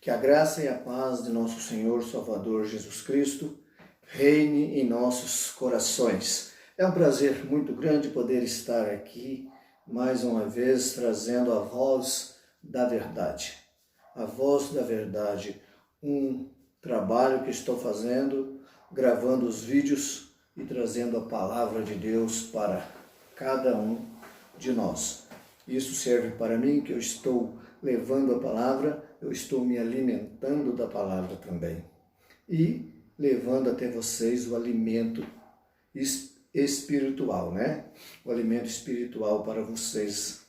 Que a graça e a paz de nosso Senhor Salvador Jesus Cristo reine em nossos corações. É um prazer muito grande poder estar aqui mais uma vez trazendo a voz da verdade. A voz da verdade, um trabalho que estou fazendo, gravando os vídeos e trazendo a palavra de Deus para cada um de nós. Isso serve para mim, que eu estou levando a palavra, eu estou me alimentando da palavra também. E levando até vocês o alimento espiritual, né? O alimento espiritual para vocês.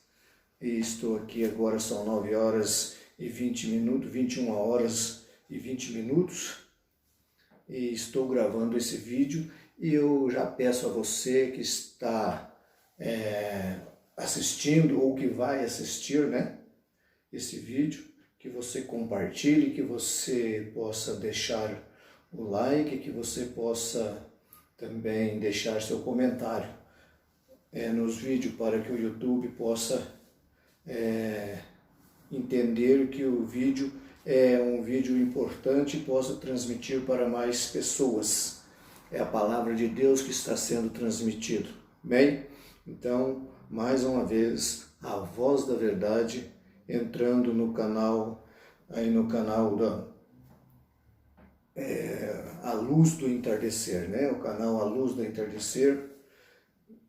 E estou aqui agora, são 9 horas e 20 minutos, 21 horas e 20 minutos. E estou gravando esse vídeo e eu já peço a você que está assistindo ou que vai assistir, né, esse vídeo, que você compartilhe, que você possa deixar o like, que você possa também deixar seu comentário nos vídeos para que o YouTube possa entender que o vídeo é um vídeo importante e possa transmitir para mais pessoas. É a palavra de Deus que está sendo transmitido. Bem? Então, mais uma vez, a voz da verdade entrando no canal, aí no canal da A Luz do Entardecer, né? O canal A Luz do Entardecer.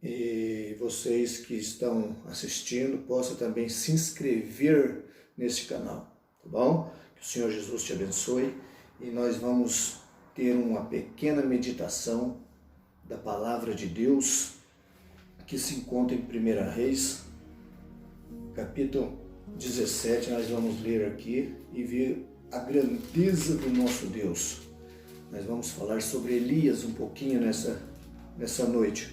E vocês que estão assistindo possam também se inscrever nesse canal, tá bom? Que o Senhor Jesus te abençoe e nós vamos ter uma pequena meditação da palavra de Deus que se encontra em 1 Reis, capítulo 17, nós vamos ler aqui e ver a grandeza do nosso Deus. Nós vamos falar sobre Elias um pouquinho nessa noite.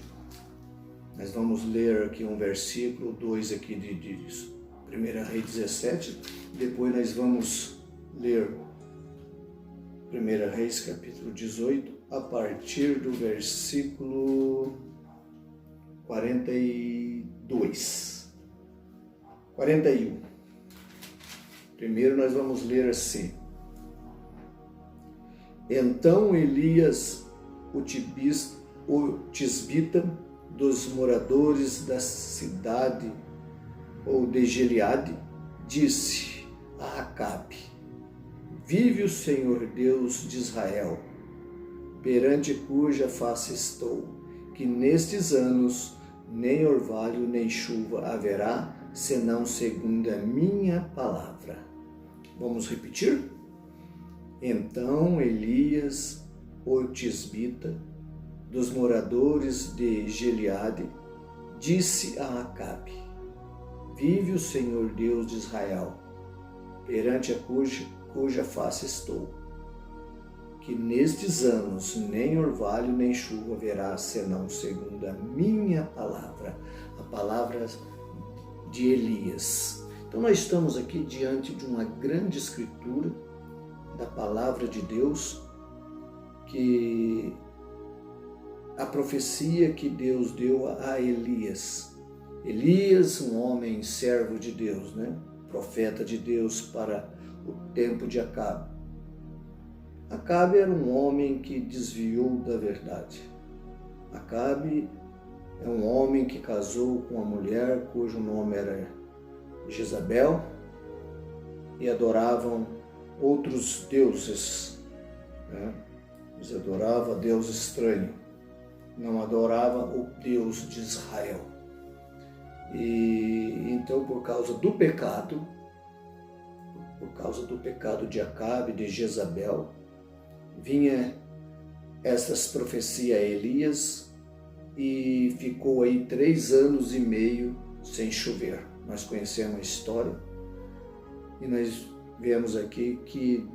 Nós vamos ler aqui um versículo, 2 aqui de 1 Reis 17, depois nós vamos ler 1 Reis capítulo 18, a partir do versículo 41. Primeiro nós vamos ler assim. Então Elias, o tisbita, dos moradores da cidade ou de Gileade, disse a Acabe: vive o Senhor Deus de Israel, perante cuja face estou, que nestes anos nem orvalho nem chuva haverá, senão segundo a minha palavra. Vamos repetir? Então Elias, o tisbita, dos moradores de Gileade, disse a Acabe: vive o Senhor Deus de Israel, perante a cuja face estou, que nestes anos nem orvalho nem chuva haverá, senão segundo a minha palavra, a palavra de Elias. Então nós estamos aqui diante de uma grande escritura da palavra de Deus, que a profecia que Deus deu a Elias. Elias, um homem servo de Deus, né? Profeta de Deus para o tempo de Acabe. Acabe era um homem que desviou da verdade. Acabe é um homem que casou com uma mulher cujo nome era Jezabel e adoravam outros deuses, né? Eles adoravam a Deus estranho, não adorava o Deus de Israel. E então, por causa do pecado de Acabe, de Jezabel, vinha essas profecias a Elias e ficou aí 3 anos e meio sem chover. Nós conhecemos a história e nós vemos aqui que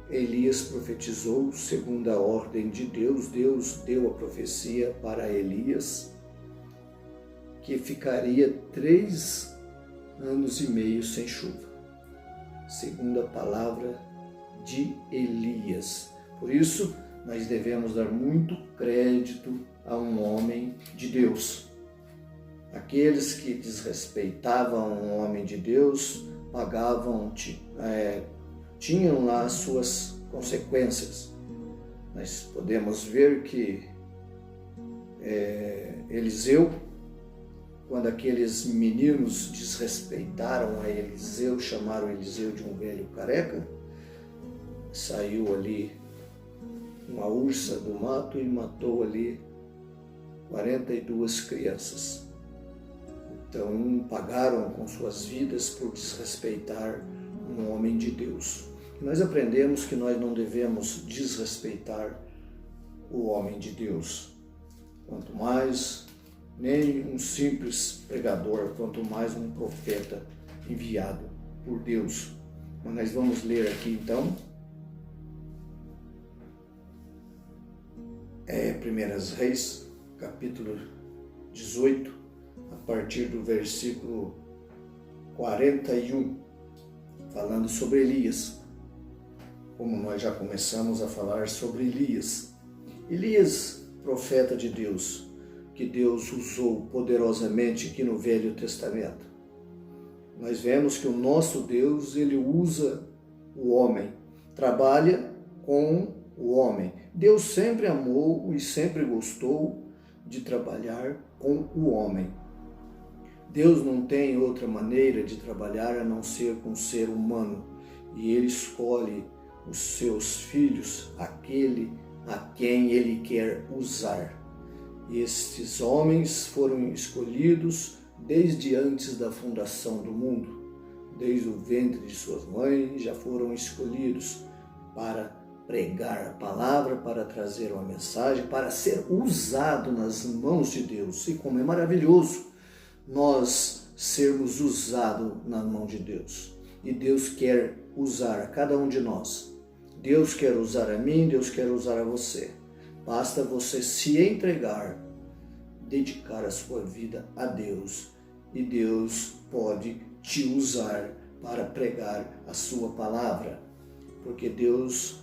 Elias profetizou segundo a ordem de Deus. Deus deu a profecia para Elias que ficaria 3 anos e meio sem chuva, segundo a palavra de Elias. Por isso, nós devemos dar muito crédito a um homem de Deus. Aqueles que desrespeitavam um homem de Deus pagavam tinham lá as suas consequências. Nós podemos ver que Eliseu, quando aqueles meninos desrespeitaram a Eliseu, chamaram Eliseu de um velho careca, saiu ali uma ursa do mato e matou ali 42 crianças. Então pagaram com suas vidas por desrespeitar um homem de Deus. Nós aprendemos que nós não devemos desrespeitar o homem de Deus. Quanto mais nem um simples pregador, quanto mais um profeta enviado por Deus. Mas nós vamos ler aqui então 1 Reis, capítulo 18, a partir do versículo 41, falando sobre Elias. Como nós já começamos a falar sobre Elias. Elias, profeta de Deus, que Deus usou poderosamente aqui no Velho Testamento. Nós vemos que o nosso Deus, ele usa o homem, trabalha com o homem. Deus sempre amou e sempre gostou de trabalhar com o homem. Deus não tem outra maneira de trabalhar a não ser com o ser humano. E ele escolhe os seus filhos, aquele a quem ele quer usar. E estes homens foram escolhidos desde antes da fundação do mundo. Desde o ventre de suas mães já foram escolhidos para pregar a palavra, para trazer uma mensagem, para ser usado nas mãos de Deus. E como é maravilhoso nós sermos usados na mão de Deus. E Deus quer usar a cada um de nós. Deus quer usar a mim, Deus quer usar a você. Basta você se entregar, dedicar a sua vida a Deus. E Deus pode te usar para pregar a sua palavra. Porque Deus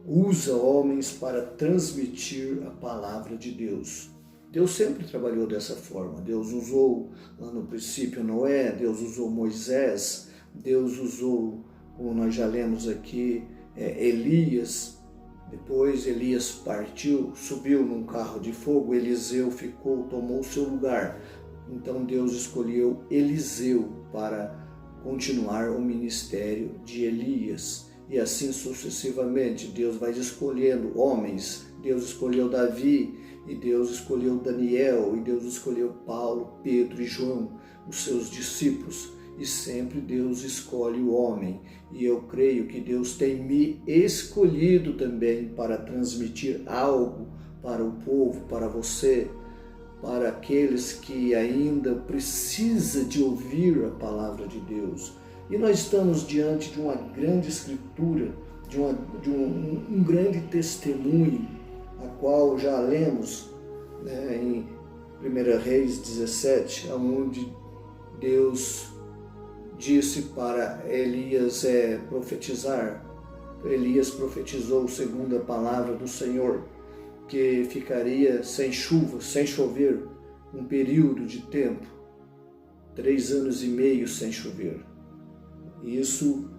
usa homens para transmitir a palavra de Deus. Deus sempre trabalhou dessa forma. Deus usou lá no princípio Noé, Deus usou Moisés, Deus usou, como nós já lemos aqui, Elias. Depois Elias partiu, subiu num carro de fogo, Eliseu ficou, tomou o seu lugar. Então Deus escolheu Eliseu para continuar o ministério de Elias. E assim sucessivamente, Deus vai escolhendo homens. Deus escolheu Davi, e Deus escolheu Daniel, e Deus escolheu Paulo, Pedro e João, os seus discípulos. E sempre Deus escolhe o homem. E eu creio que Deus tem me escolhido também para transmitir algo para o povo, para você, para aqueles que ainda precisam de ouvir a palavra de Deus. E nós estamos diante de uma grande escritura, de um grande testemunho, a qual já lemos em 1 Reis 17, onde Deus disse para Elias profetizar. Elias profetizou segundo a palavra do Senhor, que ficaria sem chuva, sem chover, um período de tempo, 3 anos e meio sem chover. Isso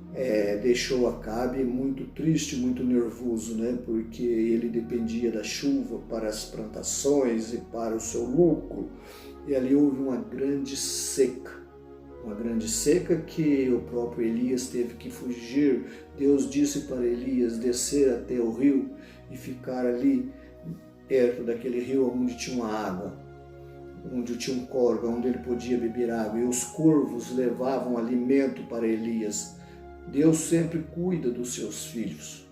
deixou Acabe muito triste, muito nervoso, porque ele dependia da chuva para as plantações e para o seu lucro. E ali houve uma grande seca que o próprio Elias teve que fugir. Deus disse para Elias descer até o rio e ficar ali perto daquele rio onde tinha uma água, onde tinha um córrego, onde ele podia beber água, e os corvos levavam alimento para Elias. Deus sempre cuida dos seus filhos.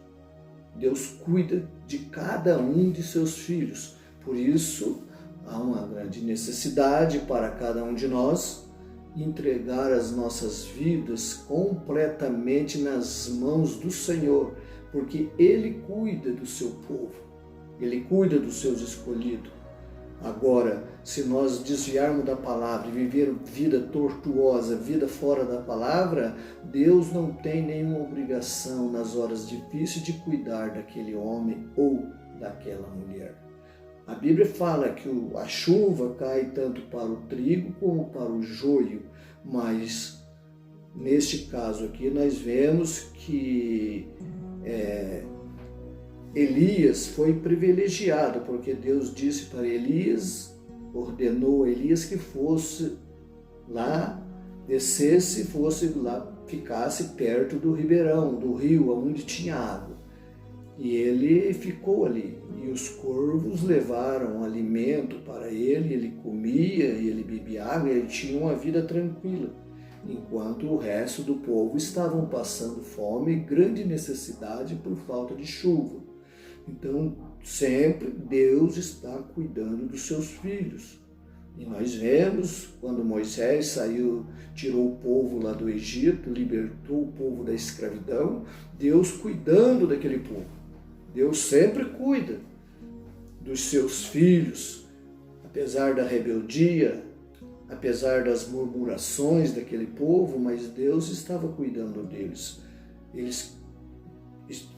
Deus cuida de cada um de seus filhos. Por isso, há uma grande necessidade para cada um de nós entregar as nossas vidas completamente nas mãos do Senhor, porque Ele cuida do seu povo, Ele cuida dos seus escolhidos. Agora, se nós desviarmos da palavra e viver vida tortuosa, vida fora da palavra, Deus não tem nenhuma obrigação nas horas difíceis de cuidar daquele homem ou daquela mulher. A Bíblia fala que a chuva cai tanto para o trigo como para o joio, mas neste caso aqui, nós vemos que Elias foi privilegiado, porque Deus disse para Elias, ordenou a Elias que fosse lá, descesse, fosse lá, ficasse perto do ribeirão, do rio, onde tinha água. E ele ficou ali, e os corvos levaram alimento para ele comia, ele bebia água, e ele tinha uma vida tranquila, enquanto o resto do povo estavam passando fome e grande necessidade por falta de chuva. Então, sempre Deus está cuidando dos seus filhos. E nós vemos, quando Moisés saiu, tirou o povo lá do Egito, libertou o povo da escravidão, Deus cuidando daquele povo. Deus sempre cuida dos seus filhos, apesar da rebeldia, apesar das murmurações daquele povo, mas Deus estava cuidando deles.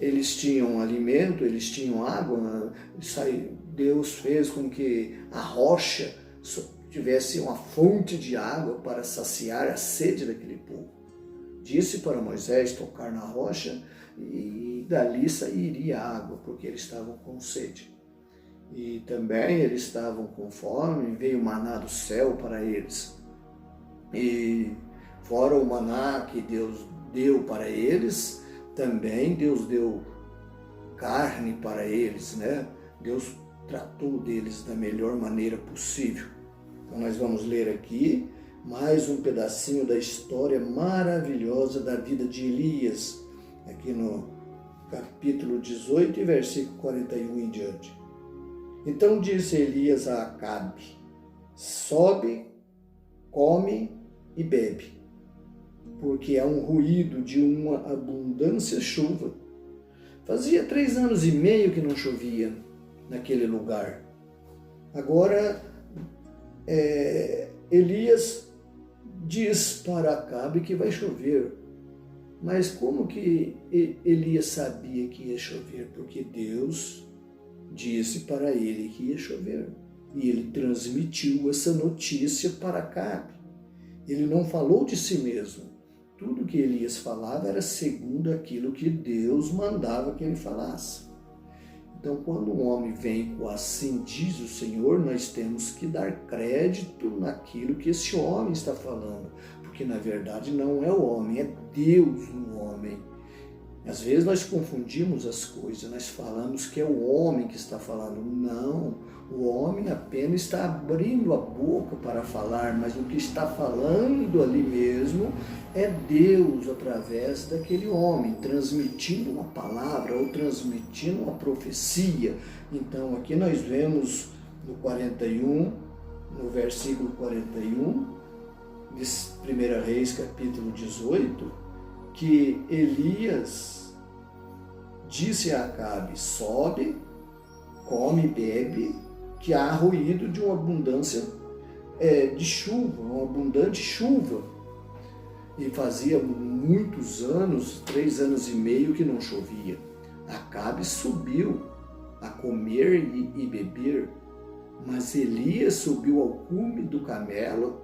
Eles tinham alimento, eles tinham água, Deus fez com que a rocha tivesse uma fonte de água para saciar a sede daquele povo. Disse para Moisés tocar na rocha e dali sairia água, porque eles estavam com sede. E também eles estavam com fome, veio o maná do céu para eles. E fora o maná que Deus deu para eles, também Deus deu carne para eles, né? Deus tratou deles da melhor maneira possível. Então nós vamos ler aqui mais um pedacinho da história maravilhosa da vida de Elias, aqui no capítulo 18 e versículo 41 em diante. Então disse Elias a Acabe: sobe, come e bebe, porque há um ruído de uma abundância chuva. Fazia 3 anos e meio que não chovia naquele lugar. Agora, Elias diz para Acabe que vai chover. Mas como que Elias sabia que ia chover? Porque Deus disse para ele que ia chover. E ele transmitiu essa notícia para Acabe. Ele não falou de si mesmo. Tudo que Elias falava era segundo aquilo que Deus mandava que ele falasse. Então, quando um homem vem com assim diz o Senhor, nós temos que dar crédito naquilo que esse homem está falando. Porque, na verdade, não é o homem, é Deus no homem. Às vezes nós confundimos as coisas, nós falamos que é o homem que está falando. Não, o homem apenas está abrindo a boca para falar, mas o que está falando ali mesmo é Deus através daquele homem, transmitindo uma palavra ou transmitindo uma profecia. Então aqui nós vemos no 41, no versículo 41, de 1 Reis capítulo 18, que Elias disse a Acabe: sobe, come e bebe, que há ruído de uma abundância de chuva, uma abundante chuva. E fazia muitos anos, 3 anos e meio que não chovia. Acabe subiu a comer e beber, mas Elias subiu ao cume do Carmelo,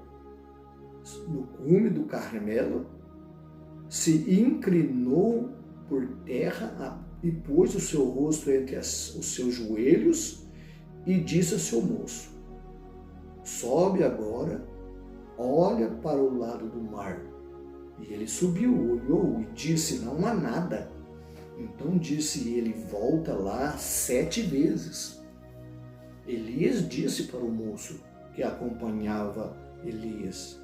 se inclinou por terra e pôs o seu rosto entre os seus joelhos e disse ao seu moço: sobe agora, olha para o lado do mar. E ele subiu, olhou e disse: não há nada. Então disse ele: volta lá 7 vezes. Elias disse para o moço que acompanhava Elias,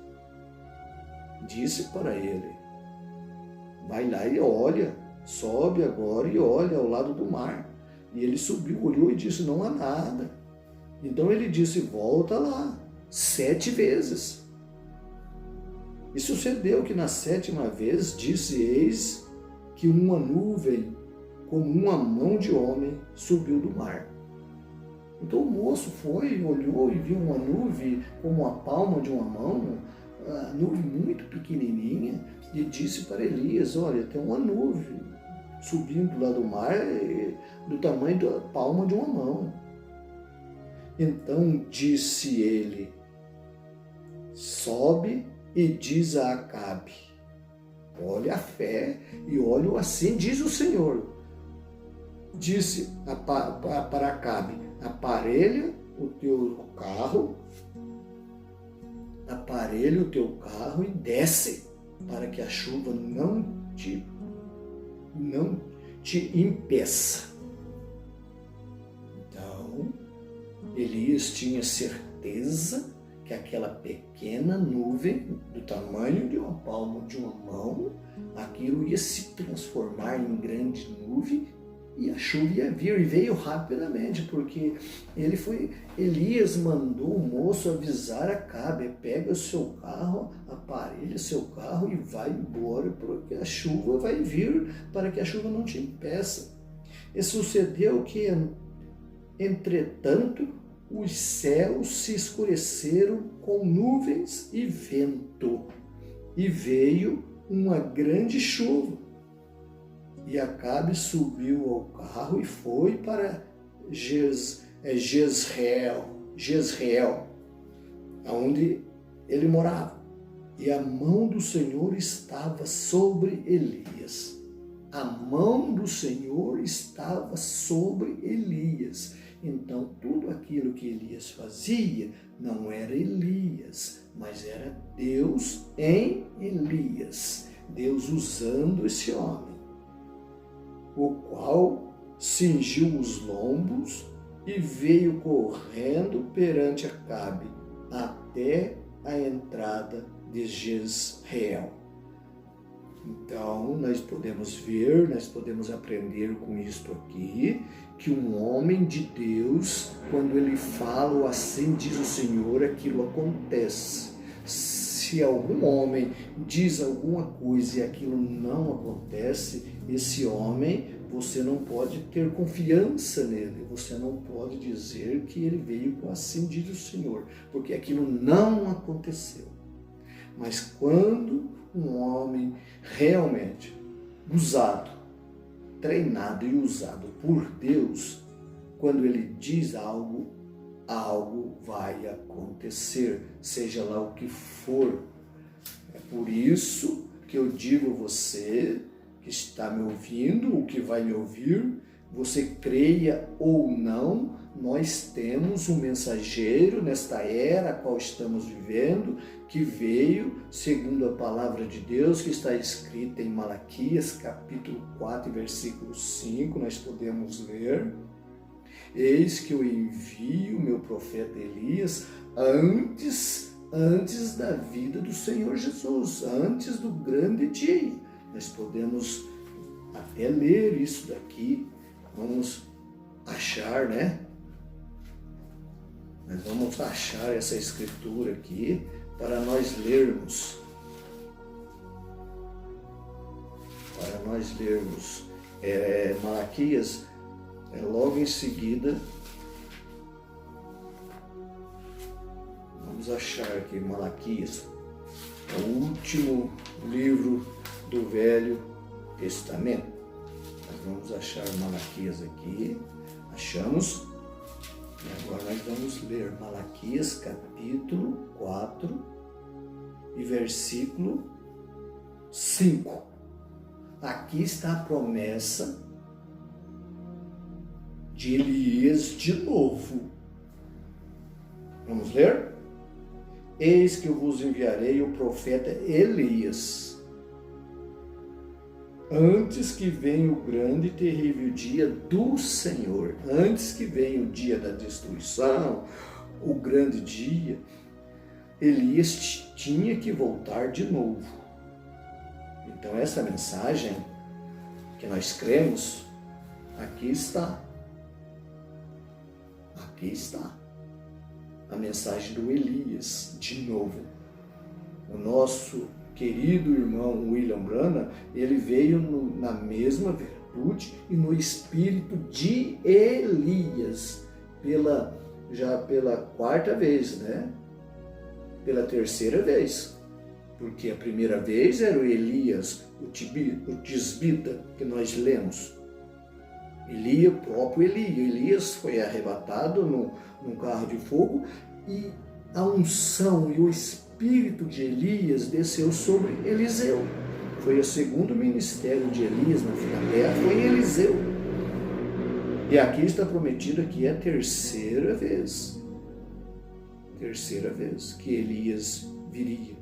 disse para ele: vai lá e olha, sobe agora e olha ao lado do mar. E ele subiu, olhou e disse: não há nada. Então ele disse: volta lá 7 vezes. E sucedeu que na 7ª vez disse: eis que uma nuvem, como uma mão de homem, subiu do mar. Então o moço foi, olhou e viu uma nuvem como a palma de uma mão, a nuvem muito pequenininha, e disse para Elias: olha, tem uma nuvem subindo lá do mar, do tamanho da palma de uma mão. Então disse ele: sobe e diz a Acabe: olha a fé e olha assim diz o Senhor. Disse para Acabe, aparelha o teu carro e desce, para que a chuva não te impeça. Então, Elias tinha certeza que aquela pequena nuvem, do tamanho de uma palma de uma mão, aquilo ia se transformar em grande nuvem e a chuva ia vir, e veio rapidamente, porque Elias mandou o moço avisar Acabe, pega o seu carro, aparelha seu carro e vai embora, porque a chuva vai vir, para que a chuva não te impeça. E sucedeu que, entretanto, os céus se escureceram com nuvens e vento, e veio uma grande chuva. E Acabe subiu ao carro e foi para Jezreel, onde ele morava. E a mão do Senhor estava sobre Elias. A mão do Senhor estava sobre Elias. Então, tudo aquilo que Elias fazia não era Elias, mas era Deus em Elias. Deus usando esse homem, o qual cingiu os lombos e veio correndo perante Acabe até a entrada de Jezreel. Então, nós podemos aprender com isto aqui, que um homem de Deus, quando ele fala assim diz o Senhor, aquilo acontece. Se algum homem diz alguma coisa e aquilo não acontece, esse homem, você não pode ter confiança nele, você não pode dizer que ele veio com assim diz o Senhor, porque aquilo não aconteceu. Mas quando um homem realmente usado, treinado e usado por Deus, quando ele diz algo, algo vai acontecer, seja lá o que for. É por isso que eu digo a você que está me ouvindo, o que vai me ouvir, você creia ou não, nós temos um mensageiro nesta era a qual estamos vivendo, que veio, segundo a palavra de Deus, que está escrita em Malaquias, capítulo 4, versículo 5, nós podemos ler: eis que eu envio o meu profeta Elias antes da vida do Senhor Jesus, antes do grande dia. Nós podemos até ler isso daqui, vamos achar, né? Nós vamos achar essa escritura aqui para nós lermos. Malaquias, logo em seguida, vamos achar aqui Malaquias, é o último livro do Velho Testamento. Nós vamos achar Malaquias aqui, achamos, e agora nós vamos ler Malaquias capítulo 4 e versículo 5. Aqui está a promessa de Elias de novo. Vamos ler? Eis que eu vos enviarei o profeta Elias, antes que venha o grande e terrível dia do Senhor, antes que venha o dia da destruição, o grande dia, Elias tinha que voltar de novo. Então essa mensagem que nós cremos, aqui está. Aqui está a mensagem do Elias de novo. O nosso querido irmão William Branham, ele veio na mesma virtude e no espírito de Elias, já pela quarta vez, né? Pela terceira vez, porque a primeira vez era o Elias, o tisbita, que nós lemos. O próprio Elias foi arrebatado num carro de fogo e a unção e o espírito de Elias desceu sobre Eliseu. Foi o segundo ministério de Elias na terra, foi em Eliseu. E aqui está prometido que é a terceira vez que Elias viria.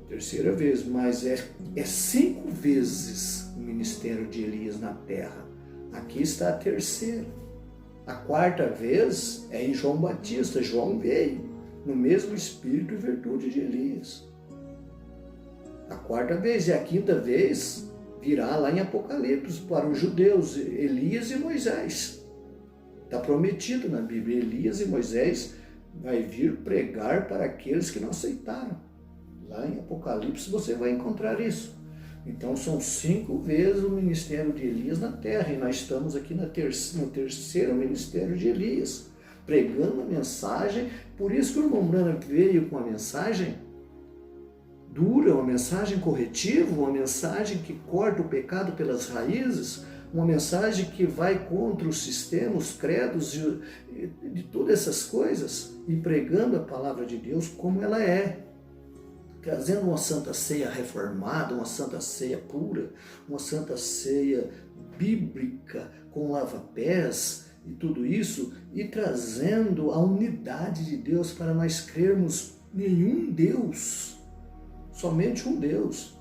Terceira vez, mas é 5 vezes o ministério de Elias na terra. Aqui está a terceira. A quarta vez é em João Batista. João veio no mesmo espírito e virtude de Elias. A quarta vez. E a quinta vez virá lá em Apocalipse para os judeus, Elias e Moisés. Está prometido na Bíblia, Elias e Moisés vai vir pregar para aqueles que não aceitaram. Lá em Apocalipse você vai encontrar isso. Então são 5 vezes o ministério de Elias na terra, e nós estamos aqui no terceiro ministério de Elias, pregando a mensagem. Por isso que o irmão Branham veio com a mensagem dura, uma mensagem corretiva, uma mensagem que corta o pecado pelas raízes, uma mensagem que vai contra os sistemas, os credos de todas essas coisas, e pregando a palavra de Deus como ela é, trazendo uma santa ceia reformada, uma santa ceia pura, uma santa ceia bíblica com lava-pés e tudo isso, e trazendo a unidade de Deus para nós crermos em um Deus, somente um Deus.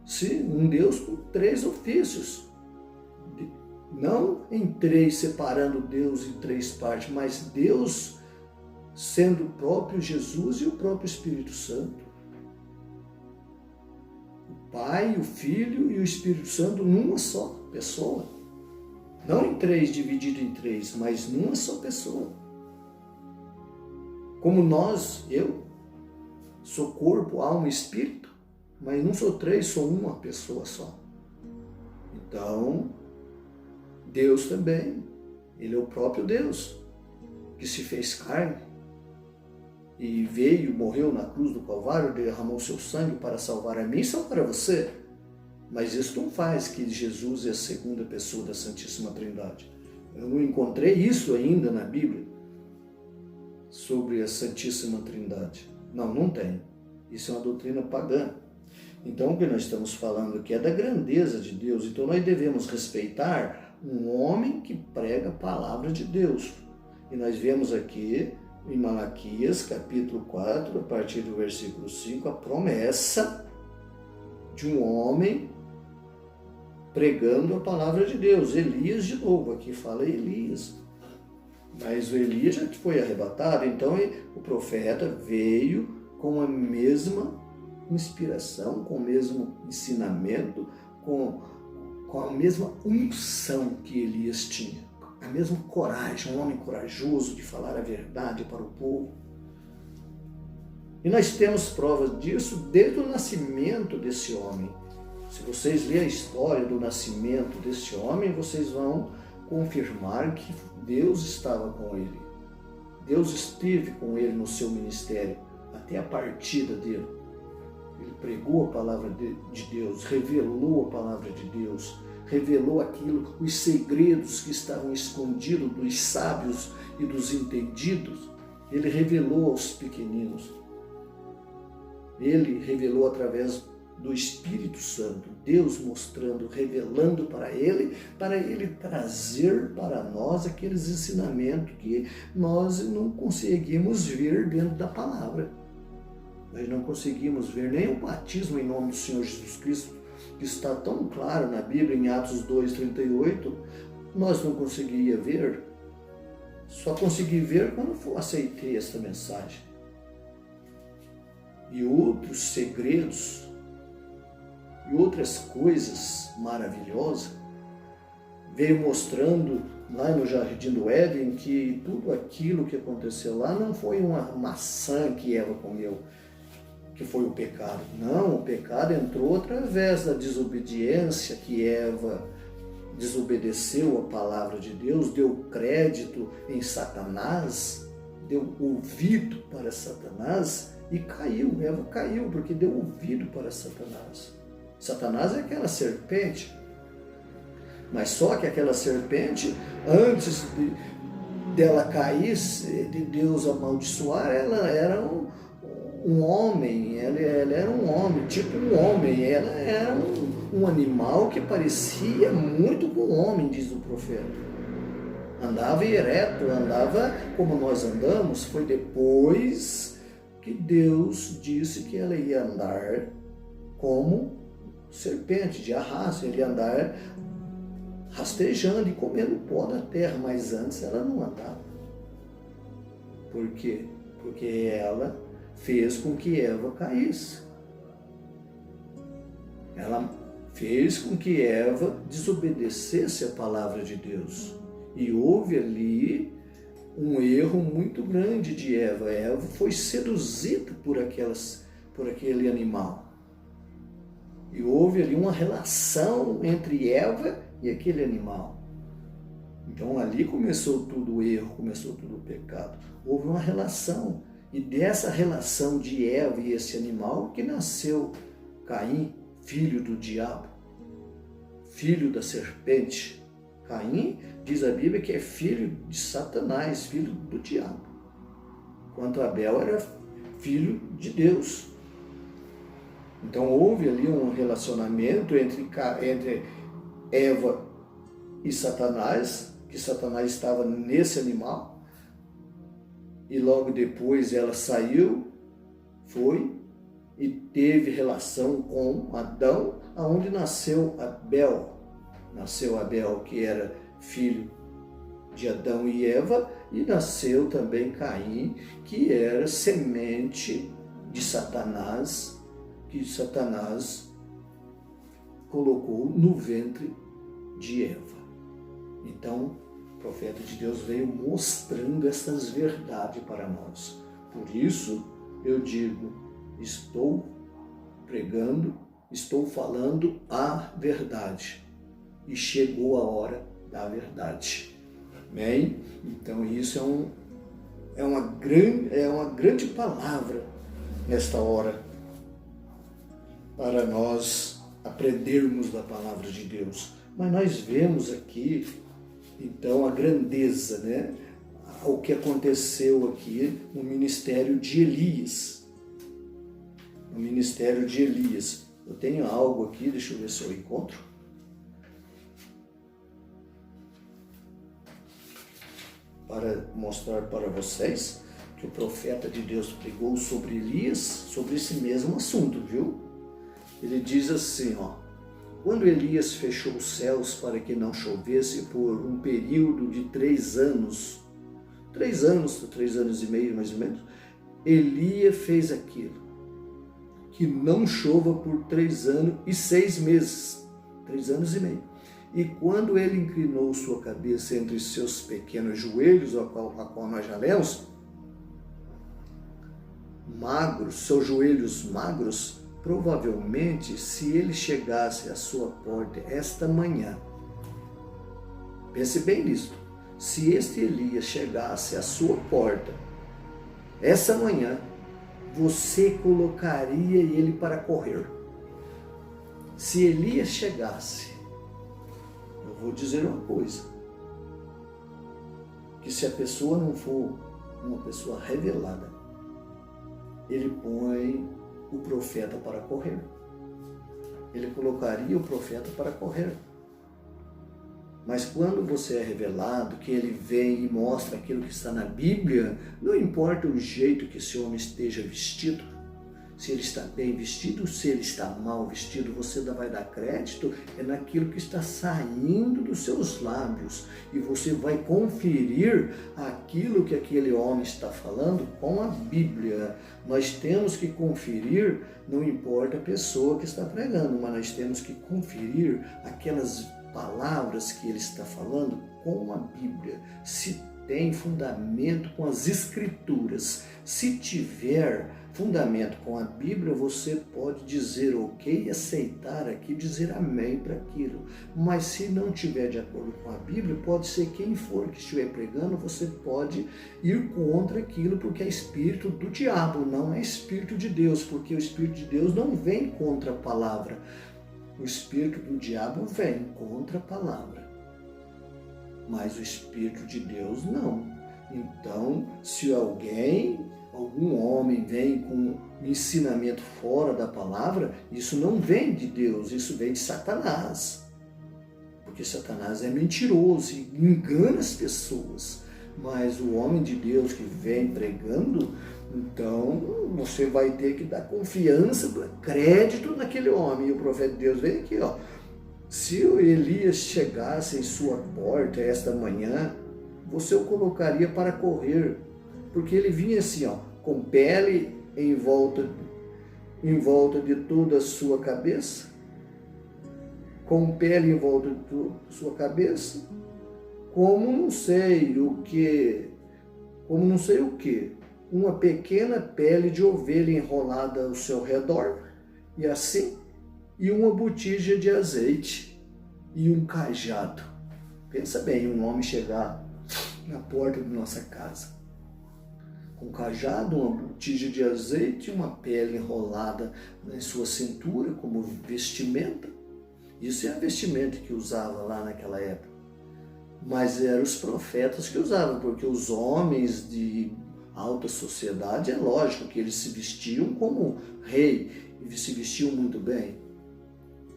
Sim, um Deus com 3 ofícios. Não em 3, separando Deus em 3 partes, mas Deus sendo o próprio Jesus e o próprio Espírito Santo. O Pai, o Filho e o Espírito Santo numa só pessoa. Não em 3, dividido em 3, mas numa só pessoa. Como eu sou corpo, alma e espírito, mas não sou 3, sou uma pessoa só. Então, Deus também, Ele é o próprio Deus, que se fez carne e veio, morreu na cruz do Calvário, derramou seu sangue para salvar a mim e salvar a você. Mas isso não faz que Jesus é a segunda pessoa da Santíssima Trindade. Eu não encontrei isso ainda na Bíblia, sobre a Santíssima Trindade. Não tem. Isso é uma doutrina pagã. Então, o que nós estamos falando aqui é da grandeza de Deus. Então, nós devemos respeitar um homem que prega a palavra de Deus. E nós vemos aqui em Malaquias, capítulo 4, a partir do versículo 5, a promessa de um homem pregando a palavra de Deus. Elias, de novo, aqui fala Elias. Mas o Elias já foi arrebatado, então o profeta veio com a mesma inspiração, com o mesmo ensinamento, com a mesma unção que Elias tinha, a mesma coragem, um homem corajoso de falar a verdade para o povo. E nós temos provas disso desde o nascimento desse homem. Se vocês lerem a história do nascimento desse homem, vocês vão confirmar que Deus estava com ele. Deus esteve com ele no seu ministério, até a partida dele. Ele pregou a palavra de Deus, revelou a palavra de Deus, revelou aquilo, os segredos que estavam escondidos dos sábios e dos entendidos. Ele revelou aos pequeninos. Ele revelou através do Espírito Santo, Deus mostrando, revelando para ele trazer para nós aqueles ensinamentos que nós não conseguimos ver dentro da palavra. Nós não conseguimos ver nem o batismo em nome do Senhor Jesus Cristo, que está tão claro na Bíblia, em Atos 2,38, nós não conseguíamos ver, só consegui ver quando eu aceitei esta mensagem. E outros segredos, e outras coisas maravilhosas, veio mostrando lá no Jardim do Éden que tudo aquilo que aconteceu lá não foi uma maçã que Eva comeu, que foi o pecado. Não, o pecado entrou através da desobediência, que Eva desobedeceu a palavra de Deus, deu crédito em Satanás, deu ouvido para Satanás e caiu. Eva caiu porque deu ouvido para Satanás. Satanás é aquela serpente, mas só que aquela serpente, antes dela cair, de Deus amaldiçoar, ela era um homem, ela era um homem, tipo um homem, ela era um animal que parecia muito com um homem, diz o profeta. Andava ereto, andava como nós andamos. Foi depois que Deus disse que ela ia andar como serpente de arrasto, ele ia andar rastejando e comendo pó da terra, mas antes ela não andava. Por quê? Porque ela fez com que Eva caísse. Ela fez com que Eva desobedecesse a palavra de Deus. E houve ali um erro muito grande de Eva. Eva foi seduzida por aquele animal. E houve ali uma relação entre Eva e aquele animal. Então ali começou tudo o erro, começou tudo o pecado. Houve uma relação. E dessa relação de Eva e esse animal que nasceu Caim, filho do diabo, filho da serpente. Caim, diz a Bíblia, que é filho de Satanás, filho do diabo. Enquanto Abel era filho de Deus. Então houve ali um relacionamento entre Eva e Satanás, que Satanás estava nesse animal, e logo depois ela saiu, foi e teve relação com Adão, aonde nasceu Abel. Nasceu Abel, que era filho de Adão e Eva, e nasceu também Caim, que era semente de Satanás, que Satanás colocou no ventre de Eva. Então, o profeta de Deus veio mostrando essas verdades para nós. Por isso, eu digo, estou pregando, estou falando a verdade. E chegou a hora da verdade. Amém? Então, isso é uma grande palavra nesta hora, para nós aprendermos da palavra de Deus. Mas nós vemos aqui, então, a grandeza, né? O que aconteceu aqui no ministério de Elias. No ministério de Elias. Eu tenho algo aqui, deixa eu ver se eu encontro. Para mostrar para vocês que o profeta de Deus pregou sobre Elias, sobre esse mesmo assunto, viu? Ele diz assim, ó: quando Elias fechou os céus para que não chovesse por um período de 3 anos, 3 anos e meio mais ou menos, Elias fez aquilo, que não chova por 3 anos e 6 meses, 3 anos e meio. E quando ele inclinou sua cabeça entre seus pequenos joelhos, a qual nós já lemos, magros, seus joelhos magros, provavelmente, se ele chegasse à sua porta esta manhã, pense bem nisso, se este Elias chegasse à sua porta essa manhã, você colocaria ele para correr. Se Elias chegasse, eu vou dizer uma coisa, que se a pessoa não for uma pessoa revelada, ele põe o profeta para correr. Ele colocaria o profeta para correr. Mas quando você é revelado, que ele vem e mostra aquilo que está na Bíblia, não importa o jeito que esse homem esteja vestido, se ele está bem vestido, se ele está mal vestido, você vai dar crédito naquilo que está saindo dos seus lábios. E você vai conferir aquilo que aquele homem está falando com a Bíblia. Nós temos que conferir, não importa a pessoa que está pregando, mas nós temos que conferir aquelas palavras que ele está falando com a Bíblia. Se tem fundamento com as Escrituras. Se tiver fundamento com a Bíblia, você pode dizer ok, aceitar aqui, dizer amém para aquilo. Mas se não tiver de acordo com a Bíblia, pode ser quem for que estiver pregando, você pode ir contra aquilo, porque é espírito do diabo, não é espírito de Deus, porque o espírito de Deus não vem contra a palavra. O espírito do diabo vem contra a palavra. Mas o Espírito de Deus não. Então, se algum homem vem com ensinamento fora da palavra, isso não vem de Deus, isso vem de Satanás. Porque Satanás é mentiroso e engana as pessoas. Mas o homem de Deus que vem pregando, então você vai ter que dar confiança, crédito naquele homem. E o profeta de Deus vem aqui, ó. Se o Elias chegasse em sua porta esta manhã, você o colocaria para correr, porque ele vinha assim, ó, com pele em volta de toda a sua cabeça, com pele em volta de toda a sua cabeça, como não sei o que, uma pequena pele de ovelha enrolada ao seu redor, e assim, e uma botija de azeite e um cajado. Pensa bem, um homem chegar na porta de nossa casa com um cajado, uma botija de azeite e uma pele enrolada em sua cintura como vestimenta. Isso é a vestimenta que usava lá naquela época. Mas eram os profetas que usavam, porque os homens de alta sociedade, é lógico que eles se vestiam como rei e se vestiam muito bem.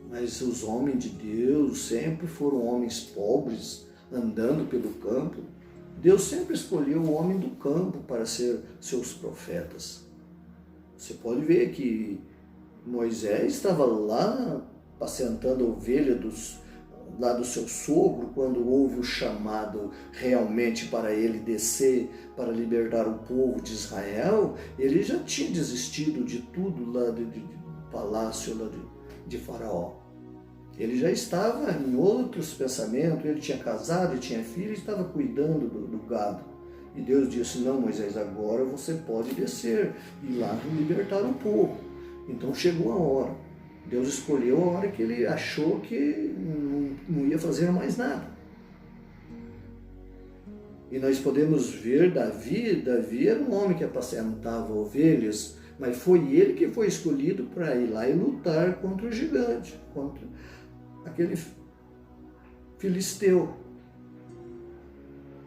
Mas os homens de Deus sempre foram homens pobres, andando pelo campo. Deus sempre escolheu o homem do campo para ser seus profetas. Você pode ver que Moisés estava lá apacentando a ovelha lá do seu sogro, quando houve o chamado realmente para ele descer, para libertar o povo de Israel. Ele já tinha desistido de tudo lá do palácio lá de Faraó. Ele já estava em outros pensamentos, ele tinha casado, ele tinha filho, ele estava cuidando do gado. E Deus disse, não, Moisés, agora você pode descer e lá libertar o povo. Então chegou a hora. Deus escolheu a hora que ele achou que não ia fazer mais nada. E nós podemos ver Davi era um homem que apacentava ovelhas, mas foi ele que foi escolhido para ir lá e lutar contra o gigante, contra aquele filisteu.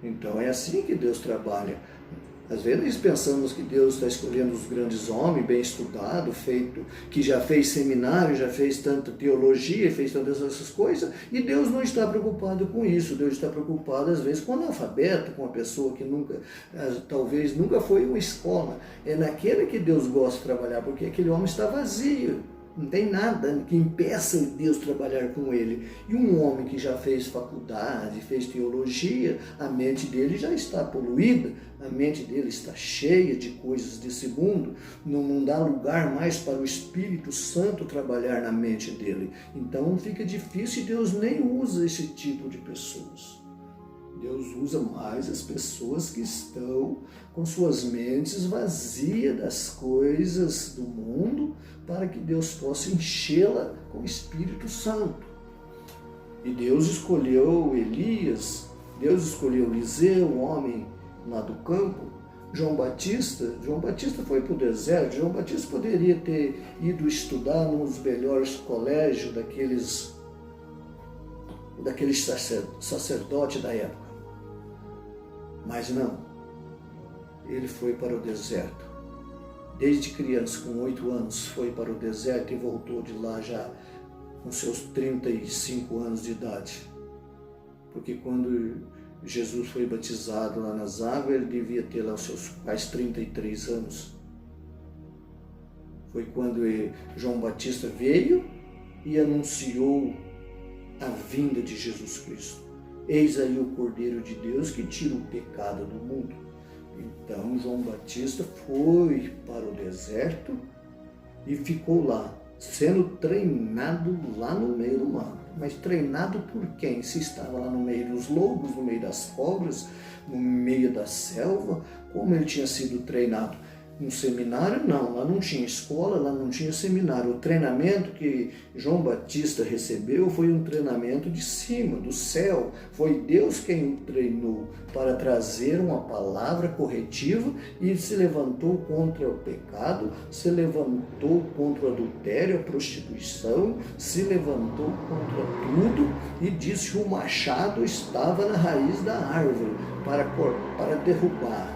Então é assim que Deus trabalha. Às vezes pensamos que Deus está escolhendo os grandes homens, bem estudado, que já fez seminário, já fez tanta teologia, fez tantas essas coisas, e Deus não está preocupado com isso. Deus está preocupado, às vezes, com o analfabeto, com uma pessoa que talvez nunca foi em uma escola. É naquele que Deus gosta de trabalhar, porque aquele homem está vazio. Não tem nada que impeça Deus trabalhar com ele. E um homem que já fez faculdade, fez teologia, a mente dele já está poluída, a mente dele está cheia de coisas desse mundo, não dá lugar mais para o Espírito Santo trabalhar na mente dele. Então fica difícil e Deus nem usa esse tipo de pessoas. Deus usa mais as pessoas que estão com suas mentes vazias das coisas do mundo, para que Deus possa enchê-la com o Espírito Santo. E Deus escolheu Elias, Deus escolheu Eliseu, o homem lá do campo. João Batista foi para o deserto. João Batista poderia ter ido estudar num dos melhores colégios daqueles sacerdotes da época. Mas não, ele foi para o deserto. Desde criança, com 8 anos, foi para o deserto e voltou de lá já com seus 35 anos de idade. Porque quando Jesus foi batizado lá nas águas, ele devia ter lá os seus quase 33 anos. Foi quando João Batista veio e anunciou a vinda de Jesus Cristo. Eis aí o Cordeiro de Deus que tira o pecado do mundo. Então João Batista foi para o deserto e ficou lá, sendo treinado lá no meio do mato. Mas treinado por quem? Se estava lá no meio dos lobos, no meio das cobras, no meio da selva, como ele tinha sido treinado? Um seminário não, lá não tinha escola, lá não tinha seminário. O treinamento que João Batista recebeu foi um treinamento de cima, do céu. Foi Deus quem o treinou para trazer uma palavra corretiva e se levantou contra o pecado, se levantou contra o adultério, a prostituição, se levantou contra tudo e disse que o machado estava na raiz da árvore para derrubar.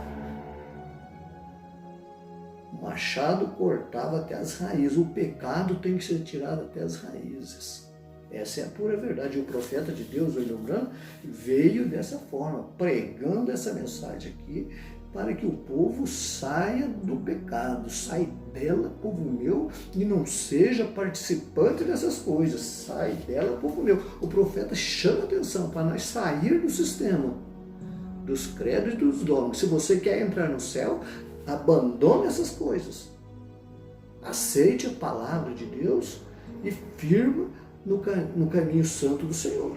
O machado cortava até as raízes. O pecado tem que ser tirado até as raízes. Essa é a pura verdade. O profeta de Deus, o Branco, veio dessa forma, pregando essa mensagem aqui, para que o povo saia do pecado, saia dela, povo meu, e não seja participante dessas coisas. Sai dela, povo meu. O profeta chama atenção para nós sair do sistema, dos credos e dos dogmas. Se você quer entrar no céu, abandone essas coisas. Aceite a palavra de Deus e firma no caminho santo do Senhor.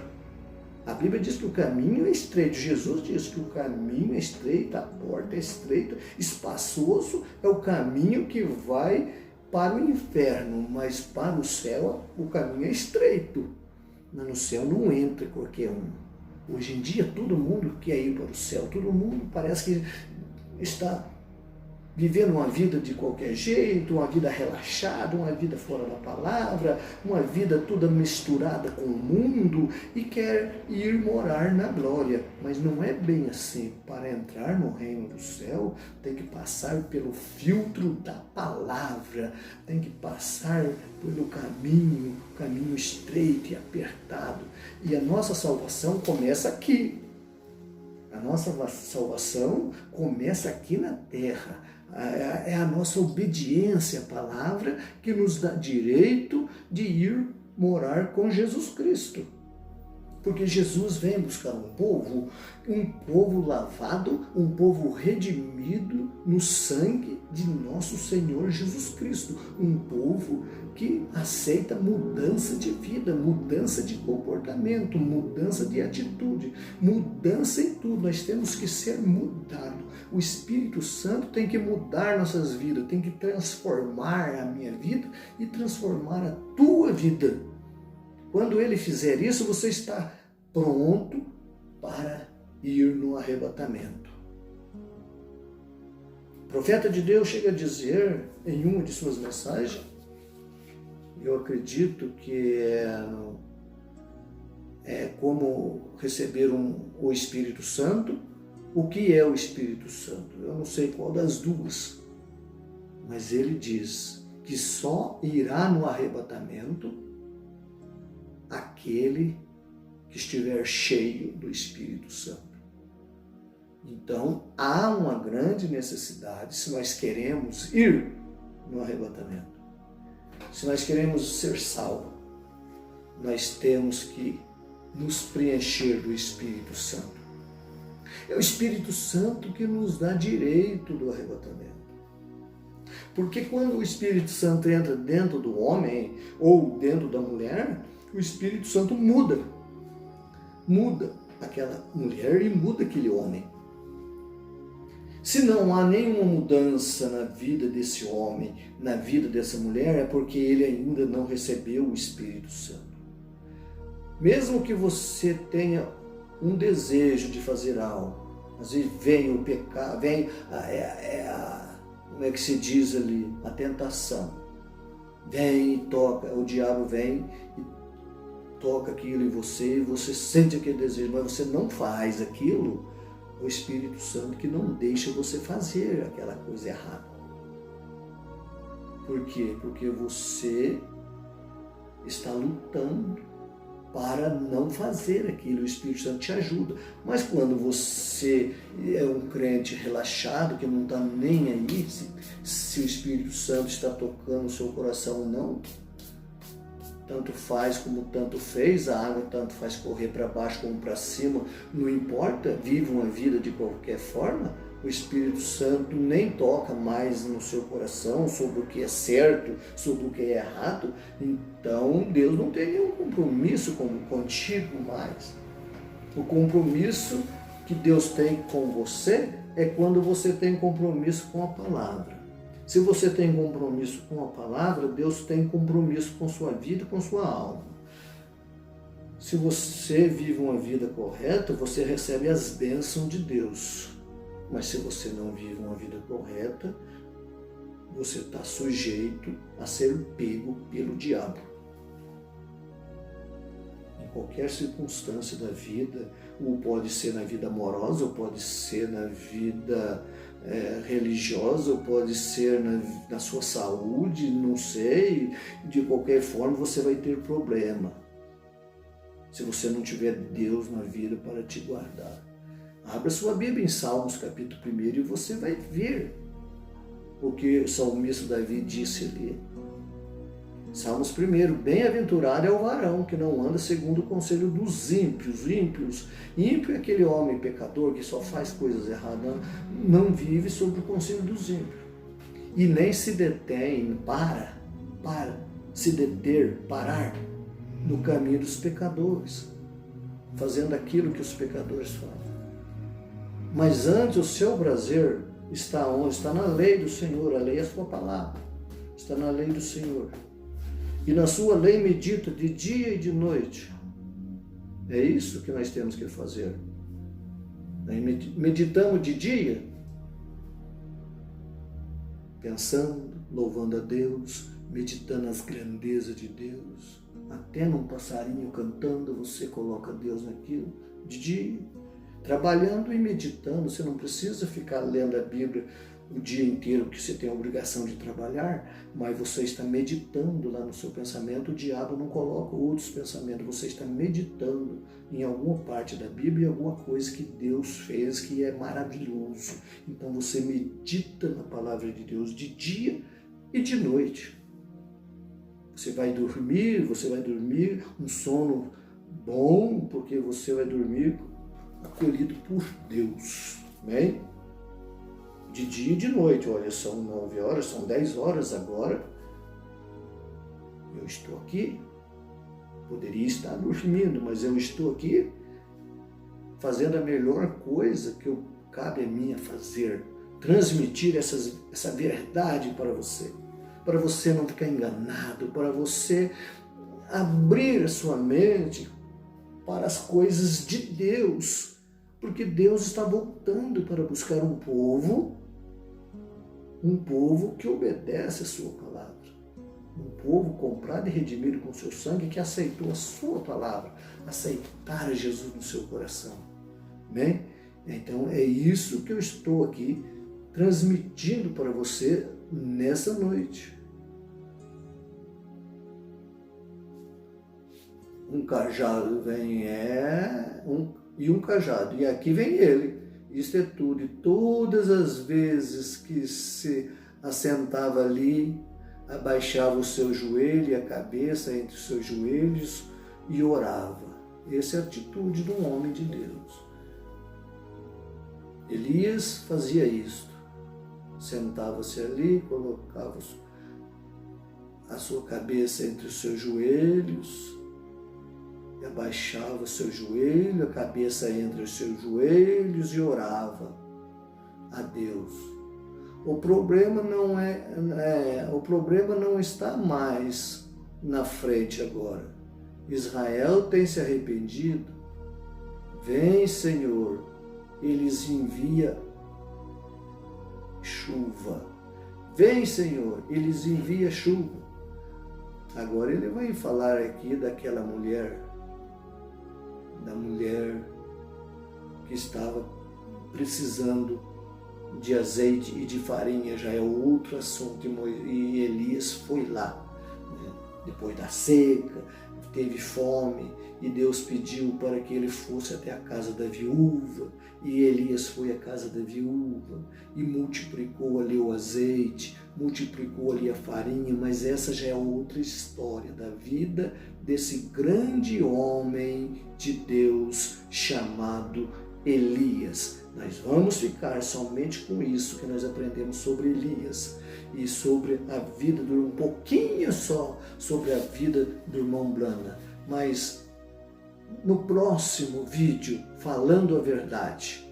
A Bíblia diz que o caminho é estreito. Jesus diz que o caminho é estreito, a porta é estreita, espaçoso é o caminho que vai para o inferno, mas para o céu o caminho é estreito. Mas no céu não entra qualquer um. Hoje em dia todo mundo quer ir para o céu, todo mundo parece que está vivendo uma vida de qualquer jeito, uma vida relaxada, uma vida fora da palavra, uma vida toda misturada com o mundo e quer ir morar na glória. Mas não é bem assim. Para entrar no reino do céu, tem que passar pelo filtro da palavra, tem que passar pelo caminho estreito e apertado. E a nossa salvação começa aqui. A nossa salvação começa aqui na terra. É a nossa obediência à palavra que nos dá direito de ir morar com Jesus Cristo. Porque Jesus vem buscar um povo lavado, um povo redimido no sangue de nosso Senhor Jesus Cristo. Um povo que aceita mudança de vida, mudança de comportamento, mudança de atitude, mudança em tudo. Nós temos que ser mudados. O Espírito Santo tem que mudar nossas vidas, tem que transformar a minha vida e transformar a tua vida. Quando ele fizer isso, você está pronto para ir no arrebatamento. O profeta de Deus chega a dizer em uma de suas mensagens, eu acredito que é como receber o Espírito Santo. O que é o Espírito Santo? Eu não sei qual das duas, mas ele diz que só irá no arrebatamento aquele que estiver cheio do Espírito Santo. Então, há uma grande necessidade, se nós queremos ir no arrebatamento, se nós queremos ser salvos, nós temos que nos preencher do Espírito Santo. É o Espírito Santo que nos dá direito do arrebatamento. Porque quando o Espírito Santo entra dentro do homem ou dentro da mulher, o Espírito Santo muda aquela mulher e muda aquele homem. Se não há nenhuma mudança na vida desse homem, na vida dessa mulher, é porque ele ainda não recebeu o Espírito Santo. Mesmo que você tenha um desejo de fazer algo, às vezes vem o pecado, vem como é que se diz ali, a tentação. Vem e toca, o diabo vem e toca aquilo em você, e você sente aquele desejo, mas você não faz aquilo, o Espírito Santo que não deixa você fazer aquela coisa errada. Por quê? Porque você está lutando para não fazer aquilo, o Espírito Santo te ajuda. Mas quando você é um crente relaxado, que não está nem aí se o Espírito Santo está tocando o seu coração ou não, tanto faz como tanto fez, a água tanto faz correr para baixo como para cima, não importa, vive uma vida de qualquer forma, o Espírito Santo nem toca mais no seu coração sobre o que é certo, sobre o que é errado. Então Deus não tem nenhum compromisso contigo mais. O compromisso que Deus tem com você é quando você tem compromisso com a palavra. Se você tem compromisso com a palavra, Deus tem compromisso com sua vida e com sua alma. Se você vive uma vida correta, você recebe as bênçãos de Deus. Mas se você não vive uma vida correta, você está sujeito a ser pego pelo diabo. Em qualquer circunstância da vida, ou pode ser na vida amorosa, ou pode ser na vida religiosa, ou pode ser na sua saúde, não sei, de qualquer forma você vai ter problema. Se você não tiver Deus na vida para te guardar. Abra sua Bíblia em Salmos capítulo 1 e você vai ver o que o salmista Davi disse ali. Salmos 1, bem-aventurado é o varão que não anda segundo o conselho dos ímpios. Ímpio é aquele homem pecador que só faz coisas erradas, não vive sob o conselho dos ímpios. E nem se detém, parar no caminho dos pecadores, fazendo aquilo que os pecadores fazem. Mas antes o seu prazer está onde? Está na lei do Senhor, a lei é a sua palavra, está na lei do Senhor. E na sua lei medita de dia e de noite. É isso que nós temos que fazer. Meditamos de dia, pensando, louvando a Deus, meditando as grandezas de Deus. Até num passarinho cantando, você coloca Deus naquilo, de dia. Trabalhando e meditando, você não precisa ficar lendo a Bíblia o dia inteiro, que você tem a obrigação de trabalhar, mas você está meditando lá no seu pensamento, o diabo não coloca outros pensamentos, você está meditando em alguma parte da Bíblia, alguma coisa que Deus fez que é maravilhoso. Então você medita na palavra de Deus de dia e de noite. Você vai dormir um sono bom, porque você vai dormir acolhido por Deus, bem? De dia e de noite, olha, são 9 horas, são 10 horas agora, eu estou aqui, poderia estar dormindo, mas eu estou aqui fazendo a melhor coisa que cabe a mim fazer, transmitir essa verdade para você não ficar enganado, para você abrir a sua mente para as coisas de Deus, porque Deus está voltando para buscar um povo que obedece a sua palavra, um povo comprado e redimido com seu sangue, que aceitou a sua palavra, aceitar Jesus no seu coração, amém? Então é isso que eu estou aqui transmitindo para você nessa noite. Um cajado vem, um cajado, e aqui vem ele. Isto é tudo. E todas as vezes que se assentava ali, abaixava o seu joelho e a cabeça entre os seus joelhos e orava. Essa é a atitude de um homem de Deus. Elias fazia isto. Sentava-se ali, colocava a sua cabeça entre os seus joelhos, e abaixava o seu joelho, a cabeça entre os seus joelhos e orava a Deus. O problema não está mais na frente agora. Israel tem se arrependido. Vem, Senhor, eles envia chuva. Vem, Senhor, eles envia chuva. Agora ele vai falar aqui daquela mulher, da mulher que estava precisando de azeite e de farinha, já é outro assunto, e Elias foi lá, né? Depois da seca, teve fome, e Deus pediu para que ele fosse até a casa da viúva, e Elias foi à casa da viúva, e multiplicou ali o azeite, multiplicou ali a farinha, mas essa já é outra história da vida desse grande homem de Deus chamado Elias. Nós vamos ficar somente com isso que nós aprendemos sobre Elias e sobre a vida um pouquinho só sobre a vida do irmão Blanda. Mas no próximo vídeo, falando a verdade,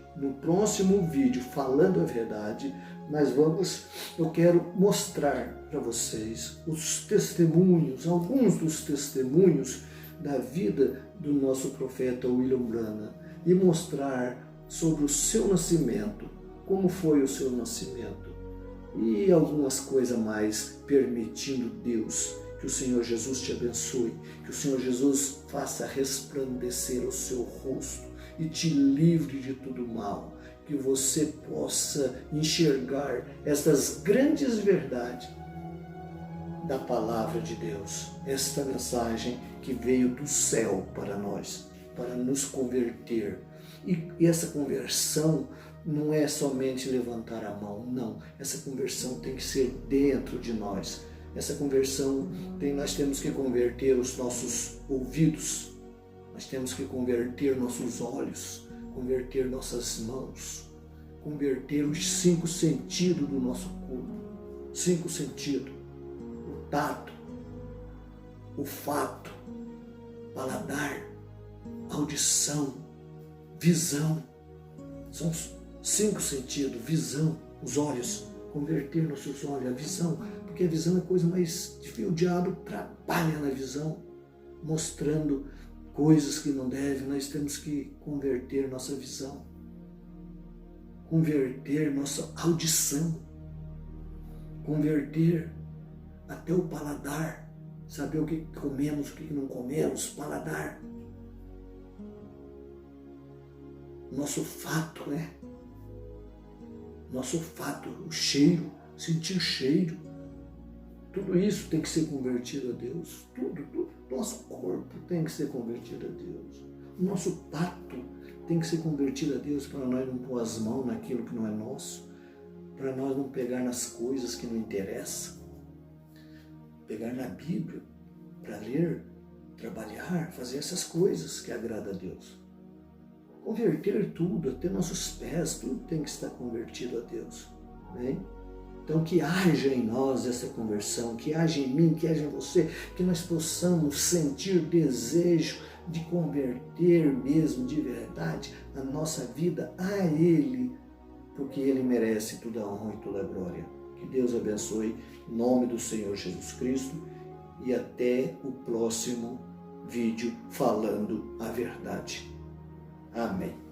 eu quero mostrar para vocês os testemunhos, alguns dos testemunhos da vida do nosso profeta William Branham e mostrar sobre o seu nascimento, como foi o seu nascimento e algumas coisas mais, permitindo Deus que o Senhor Jesus te abençoe, que o Senhor Jesus faça resplandecer o seu rosto e te livre de tudo mal, que você possa enxergar estas grandes verdades da palavra de Deus, esta mensagem que veio do céu para nós, para nos converter. E essa conversão não é somente levantar a mão, não. Essa conversão tem que ser dentro de nós. Essa conversão, nós temos que converter os nossos ouvidos, nós temos que converter nossos olhos, converter nossas mãos, converter os 5 sentidos do nosso corpo. 5 sentidos: o tato, o olfato, paladar, audição, visão. São 5 sentidos: visão, os olhos, converter nossos olhos, a visão, porque a visão é a coisa mais difícil. O diabo trabalha na visão, mostrando coisas que não devem. Nós temos que converter nossa visão, converter nossa audição, converter até o paladar, saber o que comemos, o que não comemos, paladar. Nosso olfato, né? Nosso olfato, o cheiro, sentir cheiro. Tudo isso tem que ser convertido a Deus. Tudo. Nosso corpo tem que ser convertido a Deus. O nosso tato tem que ser convertido a Deus, para nós não pôr as mãos naquilo que não é nosso, para nós não pegar nas coisas que não interessam, pegar na Bíblia para ler, trabalhar, fazer essas coisas que agradam a Deus. Converter tudo, até nossos pés, tudo tem que estar convertido a Deus. Bem? Então que haja em nós essa conversão, que haja em mim, que haja em você, que nós possamos sentir desejo de converter mesmo de verdade a nossa vida a Ele, porque Ele merece toda a honra e toda a glória. Que Deus abençoe, em nome do Senhor Jesus Cristo, e até o próximo vídeo falando a verdade. Amém.